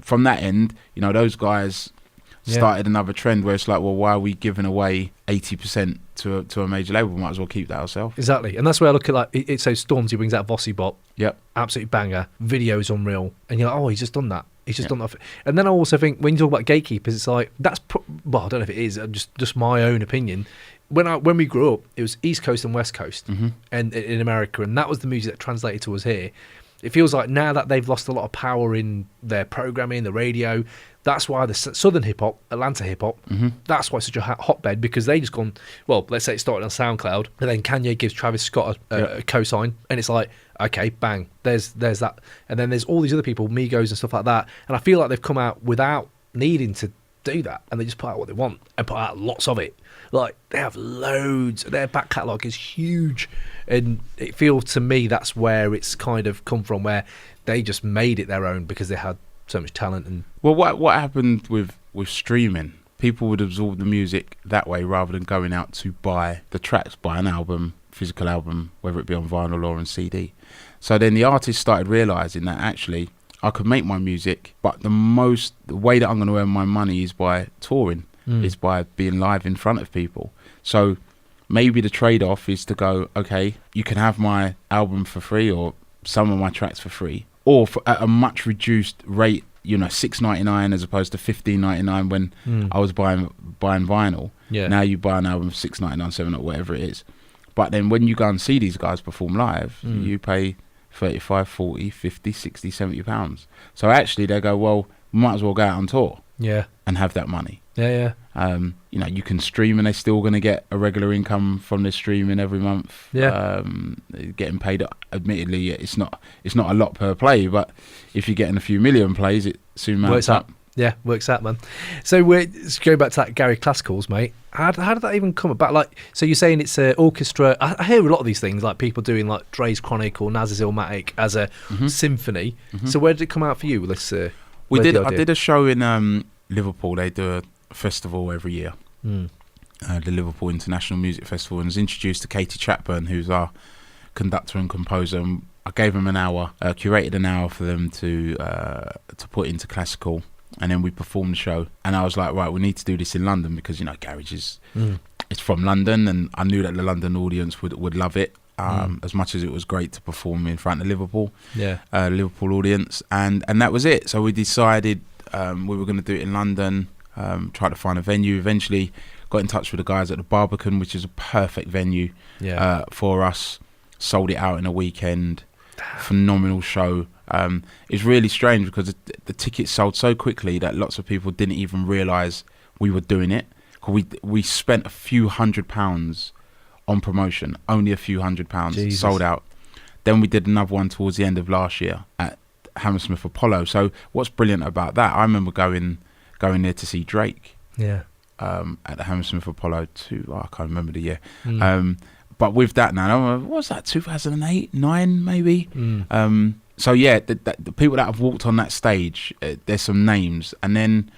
from that end, those guys started another trend where it's like, well, why are we giving away 80% to a major label? We might as well keep that ourselves. Exactly. And that's where I look at like it. So Stormzy brings out Vossi Bop. Yep. Absolutely banger. Video's unreal. And you're like, oh, he's just done that. He's just done that. And then I also think when you talk about gatekeepers, it's like that's well, I don't know if it is just my own opinion. When we grew up, it was East Coast and West Coast, and in America, and that was the music that translated to us here. It feels like now that they've lost a lot of power in their programming, the radio, that's why the Southern hip hop, Atlanta hip hop, that's why it's such a hotbed, because they just gone, well, let's say it started on SoundCloud, and then Kanye gives Travis Scott a cosign, and it's like, okay, bang, there's that, and then there's all these other people, Migos and stuff like that, and I feel like they've come out without needing to do that, and they just put out what they want and put out lots of it. Like they have loads. Their back catalogue is huge, and it feels to me that's where it's kind of come from, where they just made it their own because they had so much talent. And well, what happened with streaming? People would absorb the music that way rather than going out to buy the tracks, buy an album, physical album, whether it be on vinyl or on CD. So then the artists started realising that actually I could make my music, but the way that I'm going to earn my money is by touring, is by being live in front of people. So maybe the trade-off is to go, okay, you can have my album for free or some of my tracks for free, or at a much reduced rate, you know, $6.99 as opposed to $15.99 when I was buying vinyl. Yeah. Now you buy an album for $6.99, $7 or whatever it is. But then when you go and see these guys perform live, you pay 35, 40, 50, 60, 70 pounds. So actually they go, well, we might as well go out on tour and have that money. Yeah. You know, you can stream and they're still going to get a regular income from the streaming every month. Getting paid, admittedly, it's not a lot per play, but if you're getting a few million plays, it soon mounts up. Yeah, works out, man. So let's go back to that Gary Classicals, mate. How did that even come about? Like, so you're saying it's an orchestra. I hear a lot of these things, like people doing like Dre's Chronic or Naz's Illmatic as a symphony. So where did it come out for you? Let's. I did a show in Liverpool. They do a festival every year, the Liverpool International Music Festival, and was introduced to Katie Chapburn, who's our conductor and composer. And I gave them an hour, curated an hour for them to put into classical. And then we performed the show, and I was like, right, we need to do this in London because, you know, Garage is it's from London, and I knew that the London audience would love it as much as it was great to perform in front of Liverpool audience, and that was it. So we decided we were going to do it in London, try to find a venue. Eventually got in touch with the guys at the Barbican, which is a perfect venue for us. Sold it out in a weekend. Phenomenal show. It's really strange because the tickets sold so quickly that lots of people didn't even realise we were doing it. We spent a few £100 on promotion, only a few £100. Jesus. Sold out. Then we did another one towards the end of last year at Hammersmith Apollo. So what's brilliant about that, I remember going there to see Drake at the Hammersmith Apollo I can't remember the year. But with that now, what was that, 2008, 9 maybe? So yeah, the people that have walked on that stage, there's some names. And then,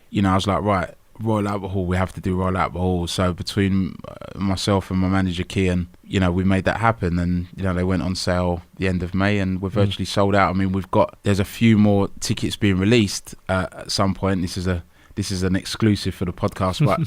you know, I was like, right, Royal Albert Hall, we have to do Royal Albert Hall. So between myself and my manager, Kian, you know, we made that happen. And, you know, they went on sale the end of May and we're virtually sold out. I mean, there's a few more tickets being released at some point. This is an exclusive for the podcast, but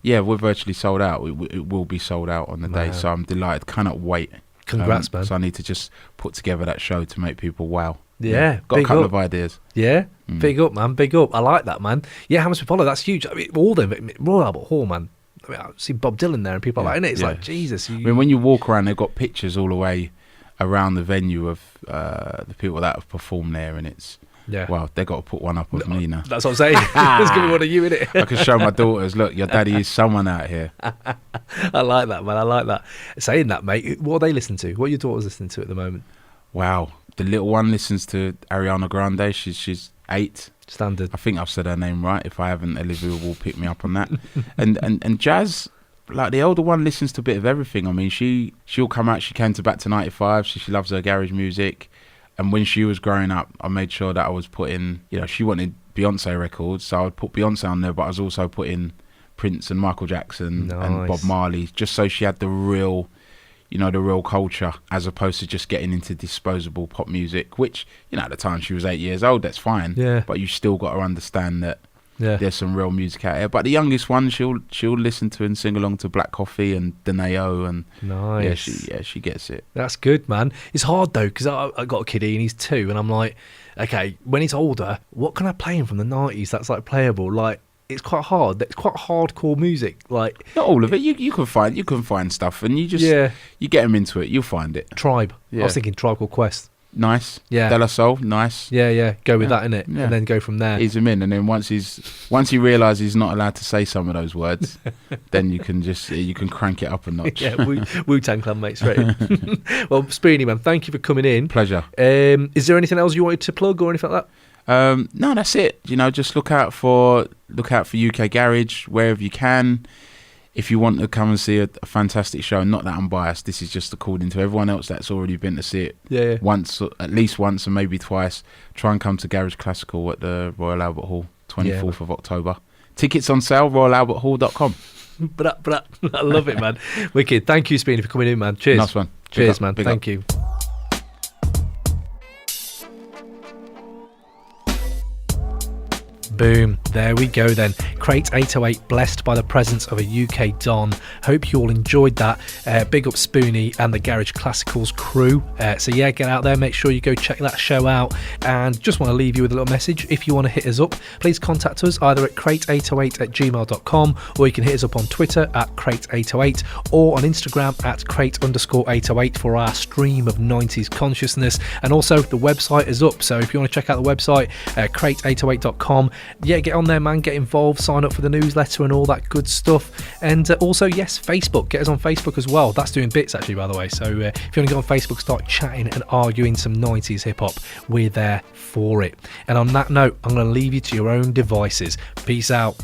yeah, we're virtually sold out. It will be sold out on the day, so I'm delighted. Cannot wait. Congrats, man. So I need to just put together that show to make people wow. Yeah, got a couple of ideas. Yeah, big up, man. Big up. I like that, man. Yeah, Hammersmith Apollo, that's huge. I mean, all them Royal Albert Hall, man. I mean, I see Bob Dylan there, and people are like, innit? It's like Jesus. I mean, when you walk around, they've got pictures all the way around the venue of the people that have performed there, and it's. Yeah. Well, they got to put one up of me now. That's what I'm saying. There's going to be one of you in it. I can show my daughters, look, your daddy is someone out here. I like that, man. I like that. Saying that, mate, what are they listening to? What are your daughters listening to at the moment? Wow. The little one listens to Ariana Grande. She's 8. Standard. I think I've said her name right. If I haven't, Olivia will pick me up on that. and Jazz, like the older one, listens to a bit of everything. I mean, she'll come out. She came to Back to 95, so she loves her garage music. And when she was growing up, I made sure that I was putting, you know, she wanted Beyonce records, so I would put Beyonce on there, but I was also putting Prince and Michael Jackson and Bob Marley, just so she had the real, you know, the real culture, as opposed to just getting into disposable pop music, which, you know, at the time she was 8 years old, that's fine. Yeah. But you still got to understand that there's some real music out here. But the youngest one, she'll listen to and sing along to Black Coffee and Deneo, and she gets it. That's good, man. It's hard though, because I got a kiddie and he's 2, and I'm like, okay, when he's older, what can I play him from the 90s that's like playable? Like, it's quite hard. It's quite hardcore music. Like, not all of it. You can find stuff, and you just you get them into it. You'll find it. Tribe. I was thinking Tribe Called Quest. Nice. Yeah. De La Soul, nice. Yeah. Go with that, innit? Yeah. And then go from there. Ease him in, and then once he realises he's not allowed to say some of those words, then you can crank it up a notch. Yeah, Wu-Tang Clan, mate, straight in. Well, Spoony, man, thank you for coming in. Pleasure. Is there anything else you wanted to plug or anything like that? No, that's it. You know, just look out for UK Garage wherever you can. If you want to come and see a fantastic show, not that I'm biased, this is just according to everyone else that's already been to see it once, at least once, and maybe twice, try and come to Garage Classical at the Royal Albert Hall, 24th of October. Tickets on sale, royalalberthall.com. But I love it, man. Wicked. Thank you, Speedy, for coming in, man. Cheers. Nice one. Cheers, man. Thank you. Boom, there we go then. Crate 808 blessed by the presence of a UK Don. Hope you all enjoyed that. Big up Spoony and the Garage Classicals crew. So yeah, get out there, make sure you go check that show out. And just want to leave you with a little message. If you want to hit us up, please contact us either at crate808@gmail.com, or you can hit us up on Twitter at crate808, or on Instagram at crate_808 for our stream of 90s consciousness. And also the website is up, so if you want to check out the website, crate808.com, yeah, get on there, man, get involved, sign up for the newsletter and all that good stuff. And also, yes, Facebook, get us on Facebook as well. That's doing bits actually, by the way. So if you want to go on Facebook, start chatting and arguing some 90s hip hop, we're there for it. And on that note, I'm going to leave you to your own devices. Peace out.